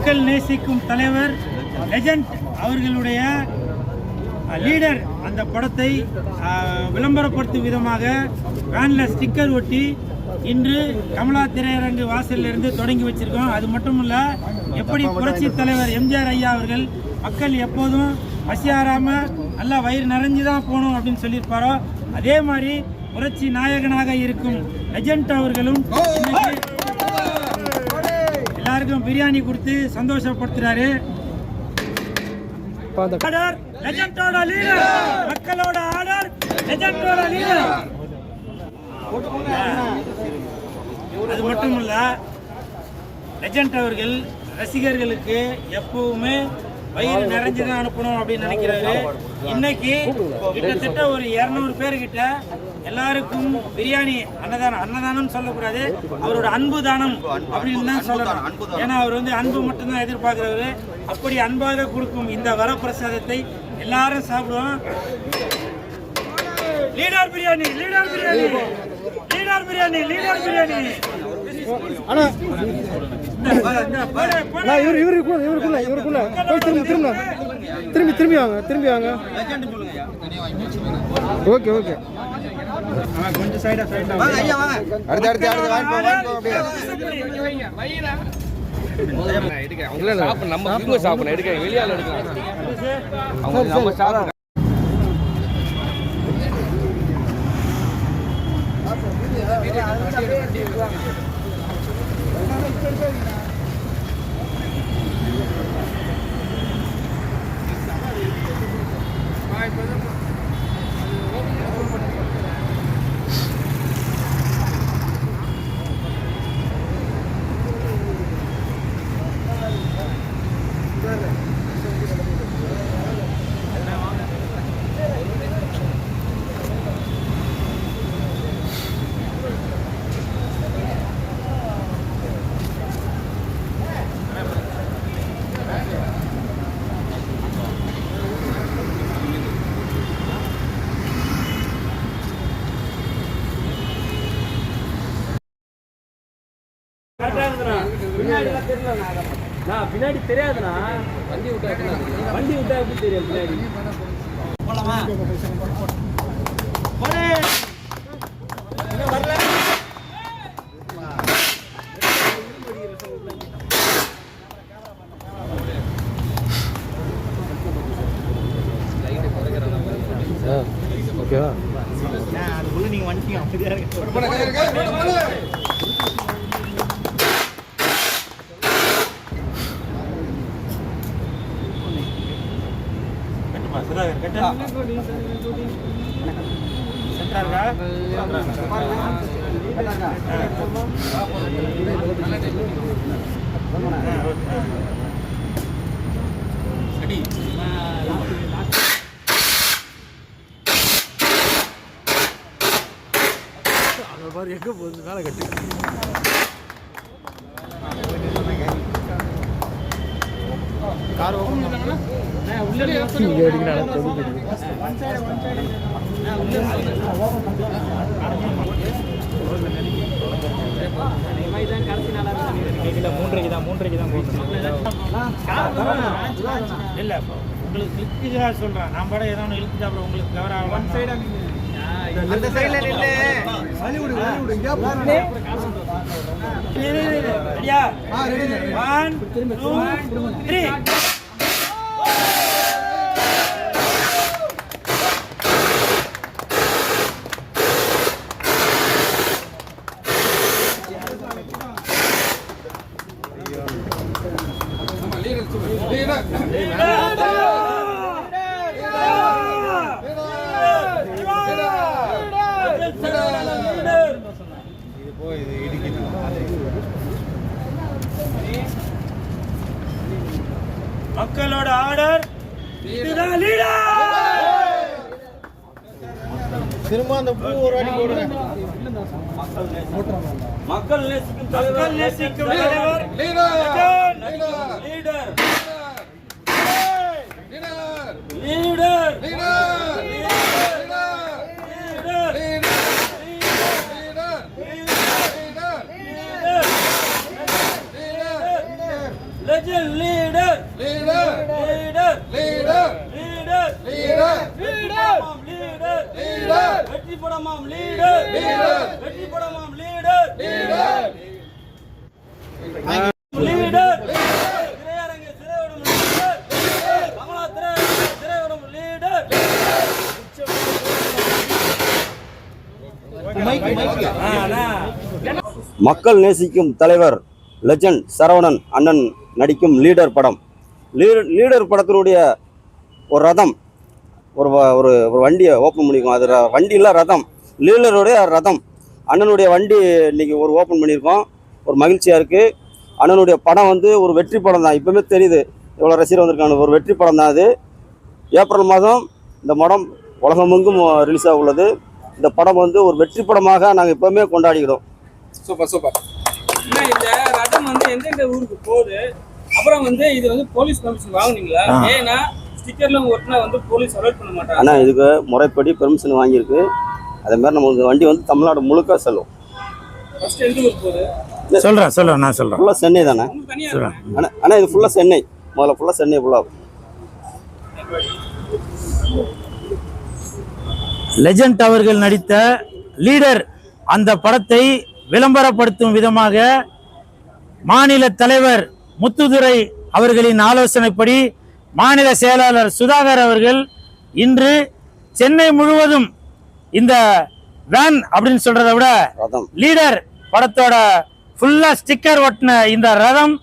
மக்கள் நேசிக்கும் தலைவர் லெஜண்ட் அவர்களுடைய லீடர் அந்த படத்தை விளம்பரப்படுத்தும் விதமாக வேனில் ஸ்டிக்கர் ஒட்டி இன்று கமலா திரையரங்கு வாசலிலிருந்து தொடங்கி வச்சிருக்கோம். அது மட்டும் இல்லை, எப்படி புரட்சி தலைவர் எம்ஜிஆர் ஐயா அவர்கள் மக்கள் எப்போதும் பசியாராம நல்லா வயிறு நிறைஞ்சு தான் போகணும் அப்படின்னு சொல்லியிருப்பாரோ, அதே மாதிரி புரட்சி நாயகனாக இருக்கும் லெஜண்ட் அவர்களும் எல்லாருக்கும் பிரியாணி கொடுத்து சந்தோஷப்படுத்துறாரு. மக்களோட ஆர்டர், லெஜண்டோட லீடர். அது மட்டும் இல்ல, லெஜண்ட் அவர்கள் ரசிகர்களுக்கு எப்பவுமே வயிறு நிறைஞ்சுதான் அனுப்பணும் அப்படின்னு நினைக்கிறாரு. இன்னைக்கு கிட்டத்தட்ட ஒரு 200 பேர்கிட்ட எல்லாருக்கும் பிரியாணி அன்னதானம் சொல்லக்கூடாது, அவரோட அன்பு தானம் அப்படின்னு தான் சொல்லணும். ஏன்னா அவர் வந்து அன்பு மட்டும்தான் எதிர்பார்க்கிறவரு. அப்படி அன்பாக கொடுக்கும் இந்த வரப்பிரசாதத்தை எல்லாரும் சாப்பிடுவோம். Leader biryani, leader biryani, leader biryani, leader biryani. திரும்பி வாங்க. ஓகே ஓகே, கொஞ்சம் சைடா அடுத்து நம்ம சாப்பிடணும், எடுக்க வெளியால எடுக்கலாம். பின்னாடி தெரியாதுண்ணா, வண்டி விட்டா எப்படி தெரியும் பின்னாடி. ஓகேவா, அதுக்குள்ள நீங்க வந்துட்டீங்க. அப்படியா இருக்கு. எங்க போகுது வேலை கட்டு. கார் ஓபன் மூன்றைக்கு தான் இல்ல. உங்களுக்கு கிளிக்கு சொல்றேன், நான் படம் ஏதாவது இழுத்து சாப்பிட உங்களுக்கு கவர் ஆகலாம். அந்த சைடுல நில்லு. ரெடியா? 1 2 3. மக்களோட ஆர்டர், இதுதான் லீடர். திரும்ப அந்த பூ ஒரு வாட்டி போடுங்க. மக்கள் நேசிக்கும் தலைவர், லீடர், லீடர், லீடர், லெஜண்ட் படமாம் லீடர் வெற்றி படமாம் லீடர் லீடர் திரையரங்கு திரையிடும் லீடர் கமலா திரையிடும் லீடர் மக்கள் நேசிக்கும் தலைவர் லெஜண்ட் சரவணன் அண்ணன் நடிக்கும் லீடர் படம். லீடர் படத்தினுடைய ஒரு ரதம், ஒரு ஒரு ஒரு வண்டியை ஓப்பன் பண்ணியிருக்கோம். அது வண்டியில் ரதம், லீடருடைய ரதம். அண்ணனுடைய வண்டி இன்றைக்கி ஒரு ஓப்பன் பண்ணியிருக்கோம். ஒரு மகிழ்ச்சியாக இருக்குது. அண்ணனுடைய படம் வந்து ஒரு வெற்றி படம் தான். இப்போவுமே தெரியுது இவ்வளோ ரசிகர் வந்திருக்காங்க. ஒரு வெற்றி படம் தான் அது. ஏப்ரல் மாதம் இந்த படம் உலகமெங்கும் ரிலீஸ் ஆக உள்ளது. இந்த படம் வந்து ஒரு வெற்றி படமாக நாங்கள் எப்போவுமே கொண்டாடிக்கிறோம். Super super. இந்த ரதம் வந்து எந்தெந்த ஊருக்கு போகுது, அப்புறம் வந்து இது வந்து போலீஸ் பர்மிஷன் வாங்குனீங்களா? ஏன்னா ஸ்டிக்கர்ல ஒட்டினா வந்து போலீஸ் அலோட் பண்ண மாட்டாங்க. ஆனால் இதுக்கு முறைப்படி பெர்மிஷன் வாங்கியிருக்கு. அதே மாதிரி நம்ம வண்டி வந்து தமிழ்நாடு முழுக்க செல்லும். ஃபர்ஸ்ட் எந்த ஊருக்கு போகுது? சொல்கிறேன் நான் சொல்கிறேன். ஃபுல்லாக சென்னை தானே. ஆனால் இது ஃபுல்லாக சென்னை. முதல்ல ஃபுல்லாக சென்னை ஃபுல்லாக. லெஜண்ட் அவர்கள் நடித்த லீடர் அந்த படத்தை விளம்பரப்படுத்தும் விதமாக மாநில தலைவர் முத்துதுரை அவர்களின் ஆலோசனைப்படி மாநில செயலாளர் சுதாகர் அவர்கள் இன்று சென்னை முழுவதும் இந்த வேன் அப்படின்னு சொல்றதை விட லீடர் படத்தோட ஃபுல்லா ஸ்டிக்கர் ஒட்டின இந்த ரதம்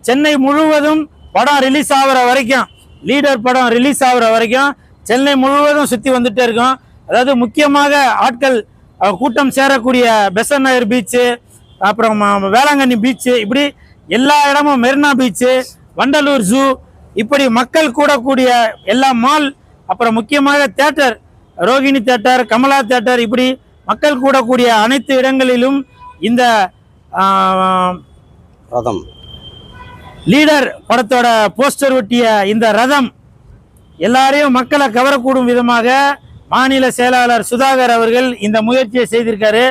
சென்னை முழுவதும் படம் ரிலீஸ் ஆகிற வரைக்கும், லீடர் படம் ரிலீஸ் ஆகிற வரைக்கும் சென்னை முழுவதும் சுற்றி வந்துட்டே இருக்கும். அதாவது முக்கியமாக ஆட்கள் கூட்டம் சேரக்கூடிய பெசன் நகர் பீச்சு, அப்புறம் வேளாங்கண்ணி பீச்சு, இப்படி எல்லா இடமும் மெரினா பீச்சு, வண்டலூர் ஜூ, இப்படி மக்கள் கூடக்கூடிய எல்லா மால், அப்புறம் முக்கியமாக theatre, Rohini theatre, Kamala theatre, இப்படி மக்கள் கூடக்கூடிய அனைத்து இடங்களிலும் இந்த ரதம் லீடர் படத்தோட போஸ்டர் ஒட்டிய இந்த ரதம் எல்லாரையும் மக்களை கவரக்கூடும் விதமாக மாநில செயலாளர் சுதாகர் அவர்கள் இந்த முயற்சியை செய்திருக்காரு.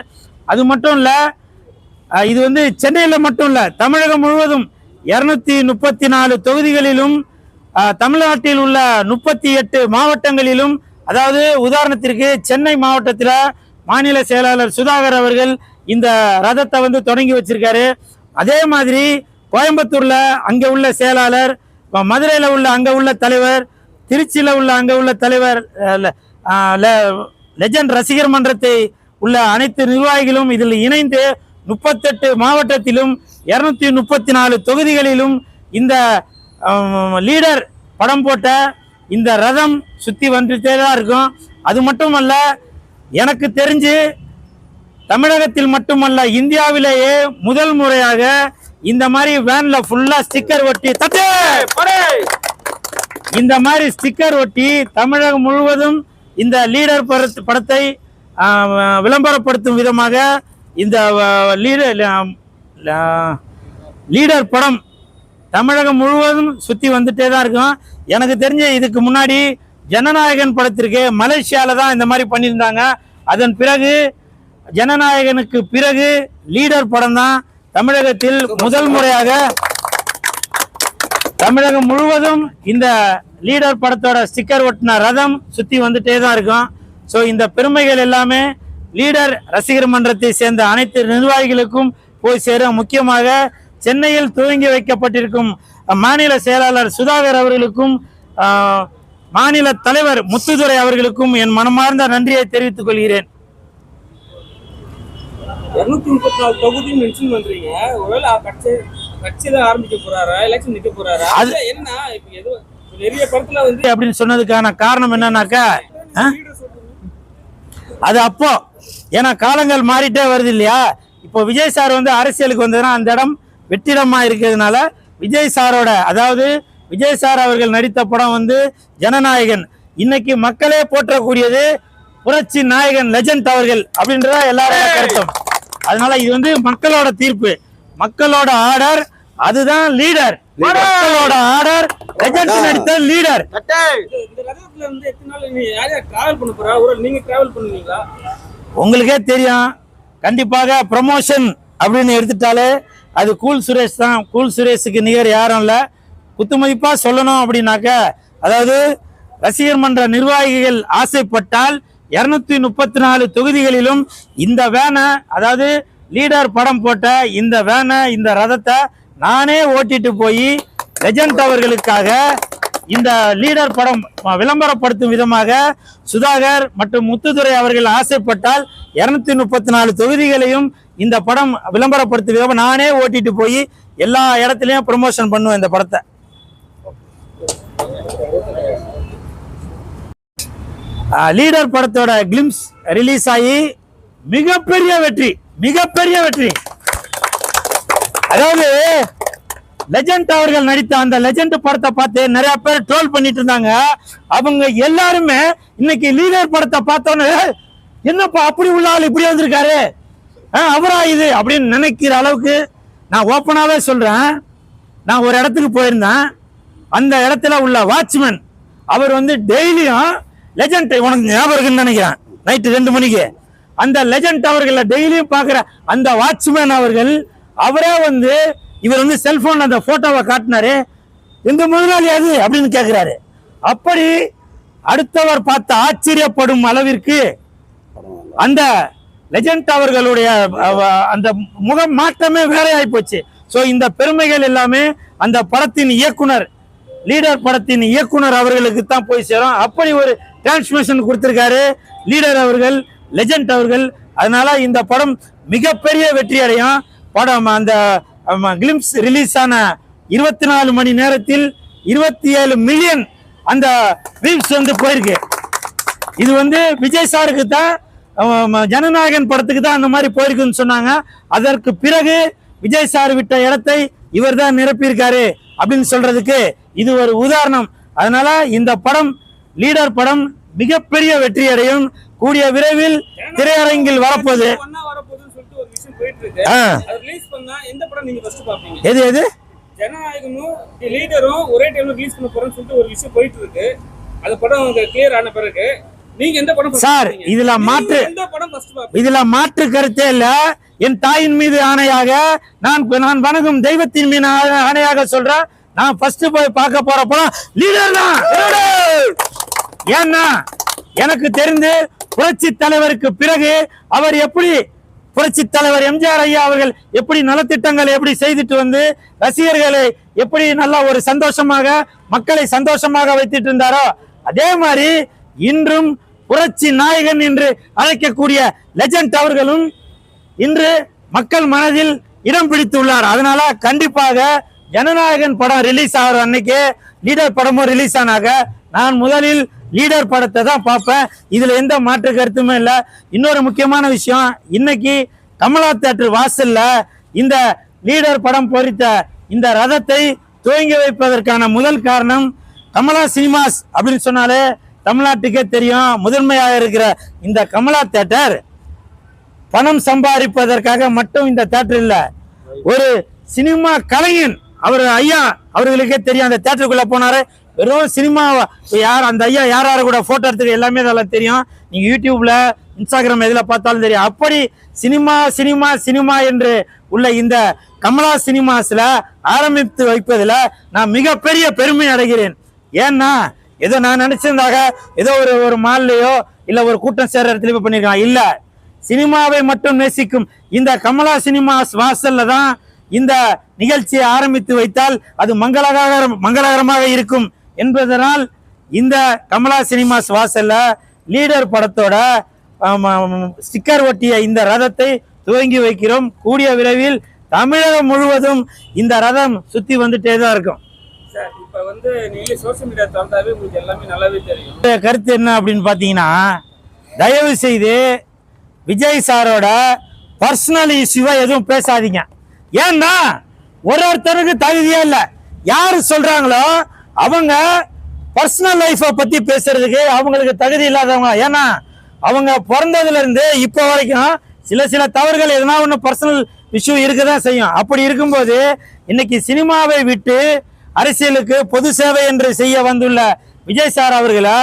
அது மட்டும் இல்லை, இது வந்து சென்னையில் மட்டும் இல்லை, தமிழகம் முழுவதும் 234 தொகுதிகளிலும் தமிழ்நாட்டில் உள்ள 38 மாவட்டங்களிலும், அதாவது உதாரணத்திற்கு சென்னை மாவட்டத்தில் மாநில செயலாளர் சுதாகர் அவர்கள் இந்த ரதத்தை வந்து தொடங்கி வச்சிருக்காரு. அதே மாதிரி கோயம்புத்தூர்ல அங்கே உள்ள செயலாளர், மதுரையில் உள்ள அங்கே உள்ள தலைவர், திருச்சியில் உள்ள அங்கே உள்ள தலைவர், லெஜண்ட் ரசிகர் மன்றத்தை உள்ள அனைத்து நிர்வாகிகளும் இதில் இணைந்து 38 மாவட்டத்திலும் 234 தொகுதிகளிலும் இந்த லீடர் படம் போட்ட இந்த ரதம் சுற்றி வந்துட்டே தான் இருக்கும். அது மட்டுமல்ல, எனக்கு தெரிஞ்சு தமிழகத்தில் மட்டுமல்ல இந்தியாவிலேயே முதல் முறையாக இந்த மாதிரி வேன்ல ஃபுல்லா ஸ்டிக்கர் ஒட்டி இந்த மாதிரி ஸ்டிக்கர் ஒட்டி தமிழகம் முழுவதும் இந்த லீடர் படத்தை விளம்பரப்படுத்தும் விதமாக இந்த லீடர் படம் தமிழகம் முழுவதும் சுற்றி வந்துட்டே தான் இருக்கும். எனக்கு தெரிஞ்ச இதுக்கு முன்னாடி ஜனநாயகன் படத்திற்கு மலேசியாவில் தான் இந்த மாதிரி பண்ணியிருந்தாங்க. அதன் பிறகு ஜனநாயகனுக்கு பிறகு லீடர் படம் தான் தமிழகத்தில் முதல் முறையாக தமிழகம் முழுவதும் இந்த லீடர் படத்தோட ஸ்டிக்கர் ஒட்டின ரதம் சுற்றி வந்துட்டே தான் இருக்கும். ஸோ இந்த பெருமைகள் எல்லாமே லீடர் ரசிகர் மன்றத்தை சேர்ந்த அனைத்து நிர்வாகிகளுக்கும் போய் சேரும். முக்கியமாக சென்னையில் துவங்கி வைக்கப்பட்டிருக்கும் மாநில செயலாளர் சுதாகர் அவர்களுக்கும் மாநில தலைவர் முத்துதுரை அவர்களுக்கும் என் மனமார்ந்த நன்றியை தெரிவித்துக் கொள்கிறேன். 234 தொகுதி மென்ஷன் பண்றீங்க. ஒருவேளை கட்சியில ஆரம்பிக்க போறாரா, எலெக்ஷன் நிக்க போறாரா? அது என்ன இப்ப ஏதோ நிறைய படத்துல வந்து அப்படின்னு சொன்னதுக்கான காரணம் என்னன்னாக்கா, அது அப்போ ஏன்னா காலங்கள் மாறிட்டே வருது இல்லையா. இப்போ விஜய் சார் வந்து அரசியலுக்கு வந்ததுன்னா அந்த இடம் வெற்றிடமா இருக்கிறதுனால விஜய் சாரோட, அதாவது விஜய் சார் அவர்கள் நடித்த படம் வந்து ஜனநாயகன். இன்னைக்கு மக்களே போற்றக்கூடியது புரட்சி நாயகன் லெஜண்ட் அவர்கள் அப்படின்றத எல்லாரோட கருத்தும். அதனால இது வந்து மக்களோட தீர்ப்பு, மக்களோட ஆர்டர், அதுதான் லீடர். மக்களோட ஆர்டர், லெஜண்ட் நடித்த லீடர். இந்த ரதத்துல வந்து எத்தனை நாள் நீ யாரையா டிராவல் பண்ண போறா? ஒரு நீங்க டிராவல் பண்ணுவீங்களா? உங்களுக்கே தெரியும், கண்டிப்பாக ப்ரமோஷன் அப்படின்னு எடுத்துட்டாலே அது கூல் சுரேஷ் தான். கூல் சுரேஷுக்கு நிகர் யாரும் இல்லை. குத்துமதிப்பாக சொல்லணும் அப்படின்னாக்க, அதாவது ரசிகர் மன்ற நிர்வாகிகள் ஆசைப்பட்டால் 234 தொகுதிகளிலும் இந்த வேனை, அதாவது லீடர் படம் போட்ட இந்த வேனை, இந்த ரதத்தை நானே ஓட்டிட்டு போய் லெஜண்ட் அவர்களுக்காக இந்த லீடர் படம் விளம்பரப்படுத்தும் விதமாக சுதாகர் மற்றும் முத்துதுரை அவர்கள் ஆசைப்பட்டால் 234 தொகுதிகளையும் இந்த படம் விளம்பரப்படுத்தும் விதமாக நானே ஓட்டிட்டு போய் எல்லா இடத்துலயும் ப்ரமோஷன் பண்ணுவேன் இந்த படத்தை. லீடர் படத்தோட கிளிம்ஸ் ரிலீஸ் ஆகி மிகப்பெரிய வெற்றி. அதாவது லெஜண்ட் அவர்கள் நடித்த அந்த லெஜண்ட் படத்தை பார்த்து நிறைய பேர் ட்ரோல் பண்ணிட்டு இருந்தாங்க. அவங்க எல்லாருமே இன்னைக்கு லீடர் படத்தை பார்த்தோன்னு என்னப்பா அப்படி உள்ள ஆள் இப்படி வந்திருக்காரு, அவரா இது அப்படின்னு நினைக்கிற அளவுக்கு நான் ஓப்பனாவே சொல்றேன். நான் ஒரு இடத்துக்கு போயிருந்தேன். அந்த இடத்துல உள்ள வாட்ச்மேன் அவர் டெய்லியும் லெஜண்ட், உனக்கு ஞாபகம் இருக்குன்னு நினைக்கிறேன், நைட்டு 2 மணிக்கு அந்த லெஜண்ட் அவர்களை டெய்லியும் பார்க்குற அந்த வாட்ச்மேன் அவர்கள் அவரே இவர் செல்போன் அந்த போட்டோவை காட்டினாரு, இந்த முதலாளி அது அப்படின்னு கேட்கிறாரு. அப்படி அடுத்தவர் பார்த்து ஆச்சரியப்படும் அளவிற்கு அந்த லெஜண்ட் அவர்களுடைய அந்த முகம் மாற்றமே வேற ஆகி போச்சு. ஸோ இந்த பெருமைகள் எல்லாமே அந்த படத்தின் இயக்குனர், லீடர் படத்தின் இயக்குனர் அவர்களுக்கு தான் போய் சேரும். அப்படி ஒரு டிரான்ஸ்மிஷன் கொடுத்திருக்காரு லீடர் அவர்கள், லெஜண்ட் அவர்கள். அதனால இந்த படம் மிகப்பெரிய வெற்றி அடையும். படம் அந்த கிளிம்ஸ் ரிலீஸ் ஆன 24 மணி நேரத்தில் 27 மில்லியன் அந்த வியூஸ் போயிருக்கு. இது விஜய் சாருக்கு தான், ஜனநாயகன் படத்துக்கு தான் அந்த மாதிரி போயிருக்குன்னு சொன்னாங்க. அதற்கு பிறகு விஜய் சார் விட்ட இடத்தை இவர் தான் நிரப்பியிருக்காரு அப்படின்னு சொல்றதுக்கு இது ஒரு உதாரணம். அதனால இந்த படம், லீடர் படம் மிகப்பெரிய வெற்றி அடையும். கூடிய விரைவில் திரையரங்கில் வரப்போகுது. எது எது ஜனநாயகனும் லீடரும் ஒரே டைம்ல ரிலீஸ் பண்ண போறேன்னு சொல்லிட்டு ஒரு விஷயம் போயிட்டு இருக்கு. அந்த படம் கிளியர் ஆன பிறகு நீங்க எந்த படம் சார் இதுல மாற்று கருத்தே இல்ல. என் தாயின் மீது ஆணையாக, நான் வணங்கும் தெய்வத்தின் மீது ஆணையாக சொல்றேன், நான் ஃபர்ஸ்ட் போய் பார்க்க போற படம் லீடர் தான். ஏன்னா எனக்கு தெரிந்து புரட்சி தலைவருக்கு பிறகு அவர் எப்படி, புரட்சி தலைவர் எம்ஜிஆர் ஐயா அவர்கள் எப்படி நலத்திட்டங்களை எப்படி செய்துட்டு ரசிகர்களை எப்படி நல்லா ஒரு சந்தோஷமாக, மக்களை சந்தோஷமாக வைத்துட்டு இருந்தாரோ, அதே மாதிரி இன்றும் புரட்சி நாயகன் என்று அழைக்கக்கூடிய லெஜண்ட் அவர்களும் இன்று மக்கள் மனதில் இடம் பிடித்துள்ளார். அதனால கண்டிப்பாக ஜனநாயகன் படம் ரிலீஸ் ஆகிற அன்னைக்கு லீடர் படமும் ரிலீஸ் ஆனாக நான் முதலில் லீடர் படத்தை தான் பார்ப்பேன். இதுல எந்த மாற்று கருத்துமே இல்லை. இன்னொரு முக்கியமான விஷயம், இன்னைக்கு கமலா தியேட்டர் வாசல்ல இந்த லீடர் படம் பொறித்த இந்த ரதத்தை துவங்கி வைப்பதற்கான முதல் காரணம், கமலா சினிமாஸ் அப்படின்னு சொன்னாலே தமிழ்நாட்டுக்கே தெரியும். முதன்மையாக இருக்கிற இந்த கமலா தியேட்டர் பணம் சம்பாதிப்பதற்காக மட்டும் இந்த தியேட்டர் இல்ல, ஒரு சினிமா கலைஞன் அவர் ஐயா அவர்களுக்கே தெரியும். அந்த தியேட்டருக்குள்ள போனாரு, வெறும் சினிமா யார் அந்த ஐயா யார் யாரு கூட போட்டோ எடுத்துக்க எல்லாமே அதெல்லாம் தெரியும். நீங்க யூடியூப்ல, இன்ஸ்டாகிராம் எதுல பார்த்தாலும் தெரியும். அப்படி சினிமா சினிமா சினிமா என்று உள்ள இந்த கமலா சினிமாஸ்ல ஆரம்பித்து வைப்பதில் நான் மிகப்பெரிய பெருமை அடைகிறேன். ஏன்னா ஏதோ நான் நினைச்சிருந்தாக ஏதோ ஒரு மால்லையோ இல்ல ஒரு கூட்டம் சேர்ற இடத்துல பண்ணிருக்கான். இல்ல, சினிமாவை மட்டும் நேசிக்கும் இந்த கமலா சினிமாஸ் வாசல்ல தான் இந்த நிகழ்ச்சியை ஆரம்பித்து வைத்தால் அது மங்களகரமாக இருக்கும் என்பதனால் இந்த கமலா சினிமாஸ் வாசல்ல லீடர் படத்தோட ஸ்டிக்கர் ஒட்டிய இந்த ரதத்தை துவங்கி வைக்கிறோம். கூடிய விரைவில் தமிழகம் முழுவதும் இந்த ரதம் சுத்தி வந்துட்டே தான் இருக்கும். கருத்து என்ன அப்படின்னு பாத்தீங்கன்னா, தயவு செய்து விஜய் சாரோட பர்சனல் இஷ்யூவா எதுவும் பேசாதீங்க. ஏன்னா ஒருத்தருக்கு தகுதியே இல்லை. யாரு சொல்றாங்களோ அவங்க பர்சனல் லைஃப பத்தி பேசுறதுக்கு அவங்களுக்கு தகுதி இல்லாதவங்க. ஏன்னா அவங்க பிறந்ததுல இருந்து இப்ப வரைக்கும் சில தவறுகள் எதனா ஒண்ணு பர்சனல் இஷ்யூ இருக்கதான் செய்யும். அப்படி இருக்கும்போது இன்னைக்கு சினிமாவை விட்டு அரசியலுக்கு பொது சேவை என்று செய்ய வந்துள்ள விஜய் சார் அவர்களை,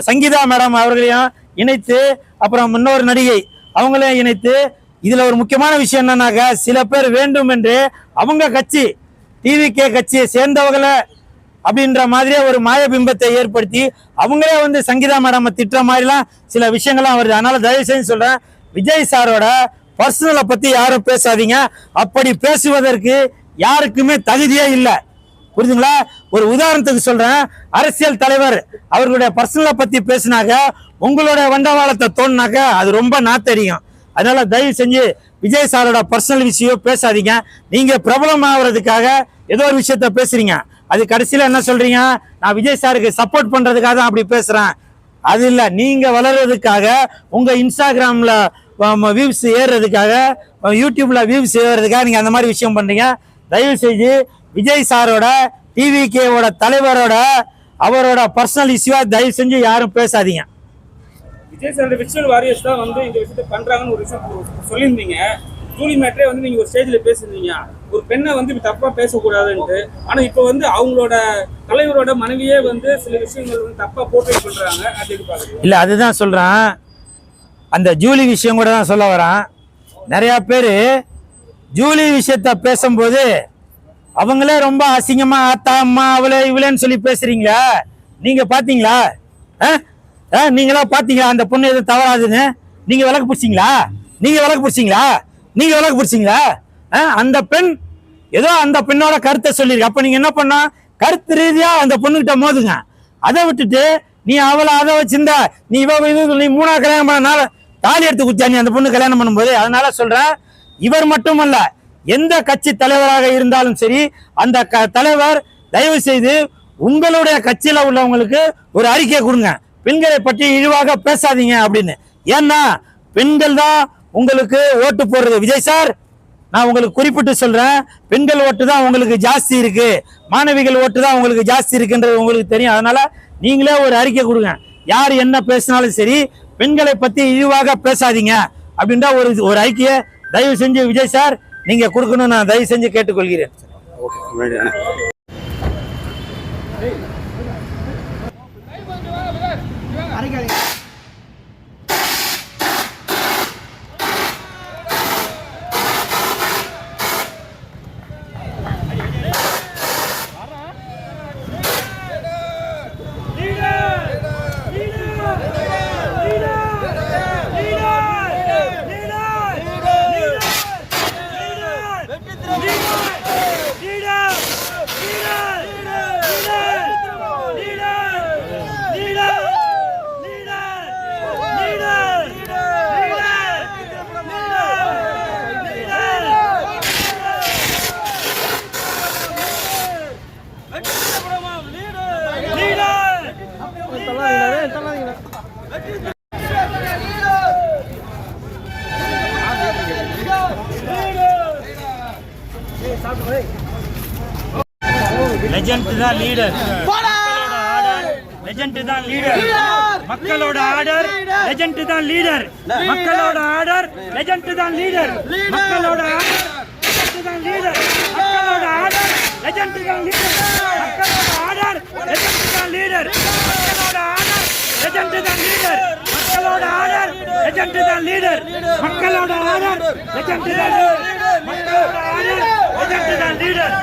சங்கீதா மேடம் அவர்களையும் இணைத்து, அப்புறம் இன்னொரு நடிகை அவங்களையும் இணைத்து, இதுல ஒரு முக்கியமான விஷயம் என்னன்னாக்க, சில பேர் வேண்டும் என்று அவங்க கட்சி டிவிகே கட்சியை சேர்ந்தவங்களை அப்படின்ற மாதிரியே ஒரு மாயபிம்பத்தை ஏற்படுத்தி அவங்களே வந்து சங்கீதா மேடம் திட்டுற மாதிரிலாம் சில விஷயங்கள்லாம் வருது. அதனால தயவு செஞ்சு சொல்றேன், விஜய் சாரோட பர்சனலை பத்தி யாரும் பேசாதீங்க. அப்படி பேசுவதற்கு யாருக்குமே தகுதியே இல்லை. புரியுதுங்களா? ஒரு உதாரணத்துக்கு சொல்றேன், அரசியல் தலைவர் அவர்களுடைய பர்சனலை பத்தி பேசினாக்க உங்களோட வண்டவாளத்தை தோணுனாக்க அது ரொம்ப நாத்தரியும். அதனால தயவு செஞ்சு விஜய் சாரோட பர்சனல் விஷயம் பேசாதீங்க. நீங்க பிரபலம் ஆகுறதுக்காக ஏதோ ஒரு விஷயத்த பேசுறீங்க, அது கடைசியில என்ன சொல்றீங்க, நான் விஜய் சாருக்கு சப்போர்ட் பண்றதுக்காக தான் அப்படி பேசுறேன். அது இல்ல, நீங்க வளர்றதுக்காக, உங்க இன்ஸ்டாகிராம்ல வியூஸ் ஏறுறதுக்காக, யூடியூப்ல வியூஸ் ஏறுறதுக்காக நீங்க அந்த மாதிரி விஷயம் பண்றீங்க. தயவு செஞ்சு விஜய் சாரோட டிவிகேவோட தலைவரோட அவரோட பர்சனல் இஷ்யூவா தயவு செஞ்சு யாரும் பேசாதீங்க. விஜய் சாரோட விஷுவல் வாரியர்ஸ் தான் வந்து இந்த விஷயத்தை பண்றாங்கன்னு ஒரு விஷயம் சொல்லியிருந்தீங்க. ஜூலி மேட்டரே வந்து நீங்க ஒரு ஸ்டேஜ்ல பேசியிருந்தீங்க, ஒரு பெண்ணை வந்து தப்பா பேசக்கூடாதுன்ட்டு. ஆனா இப்ப வந்து அவங்களோட தலைவரோட மனைவியே வந்து சில விஷயங்கள் வந்து தப்பா போர்ட்ரே பண்றாங்க. அது எதிர்பார்க்குறீங்க? இல்ல, அதுதான் சொல்றேன், அந்த ஜூலி விஷயம் கூட தான் சொல்ல வரேன். நிறைய பேர் ஜூலி விஷயத்த பேசும்போது அவங்களே ரொம்ப அசிங்கமா ஆத்தா அம்மா அவளே இவளேன்னு சொல்லி பேசுறீங்களா? நீங்க பாத்தீங்களா? நீங்களா பாத்தீங்களா அந்த பொண்ணு எதுவும் தவறாதுன்னு? நீங்க விளக்கு பிடிச்சிங்களா? நீங்க விளக்கு பிடிச்சிங்களா? நீங்க விளக்கு பிடிச்சிங்களா? அந்த பெண் ஏதோ அந்த பெண்ணோட கருத்தை சொல்லிருக்கு. அப்ப நீங்க என்ன பண்ணா, கருத்து ரீதியா அந்த பொண்ணுகிட்ட மோதுங்க. அதை விட்டுட்டு நீ அவளை அதை வச்சிருந்தா நீ நீ மூணா கல்யாணம் பண்ணனால தாலி எடுத்து குத்தியா நீ அந்த பொண்ணு கல்யாணம் பண்ணும்போது. அதனால சொல்றேன், இவர் மட்டுமல்ல, எந்த கட்சி தலைவராக இருந்தாலும் சரி, அந்த தலைவர் தயவு செய்து உங்களுடைய கட்சியில உள்ளவங்களுக்கு ஒரு அறிக்கை கொடுங்க, பெண்களை பற்றி இழிவாக பேசாதீங்க அப்படின்னு. ஏன்னா பெண்கள் தான் உங்களுக்கு ஓட்டு போடுறது. விஜய் சார், நான் உங்களுக்கு குறிப்பிட்டு சொல்றேன், பெண்கள் ஓட்டு தான் உங்களுக்கு ஜாஸ்தி இருக்கு, மாணவிகள் ஓட்டு தான் உங்களுக்கு ஜாஸ்தி இருக்குன்றது உங்களுக்கு தெரியும். அதனால நீங்களே ஒரு அறிக்கை கொடுங்க, யார் என்ன பேசினாலும் சரி பெண்களை பத்தி இழிவாக பேசாதீங்க அப்படின்ற ஒரு அறிக்கையை தயவு செஞ்சு விஜய் சார் நீங்க கொடுக்கணும், நான் தயவு செஞ்சு கேட்டுக்கொள்கிறேன். லெஜண்ட் தான் லீடர், லெஜண்ட் தான் லீடர், மக்களோட ஆர்டர் லெஜண்ட் தான் லீடர், மக்களோட ஆர்டர் லெஜண்ட் தான் லீடர், மக்களோட ஆர்டர் லெஜண்ட் தான் லீடர், மக்களோட ஆர்டர் லெஜண்ட் தான் லீடர், மக்களோட ஆர்டர் லெஜண்ட் தான் லீடர், மக்களோட ஆர்டர் லெஜண்ட் தான் லீடர், மக்களோட ஆர்டர் லெஜண்ட் தான் லீடர், மக்களோட ஆர்டர் லெஜண்ட் தான் லீடர், மக்களோட ஆர்டர் லெஜண்ட் தான் லீடர்.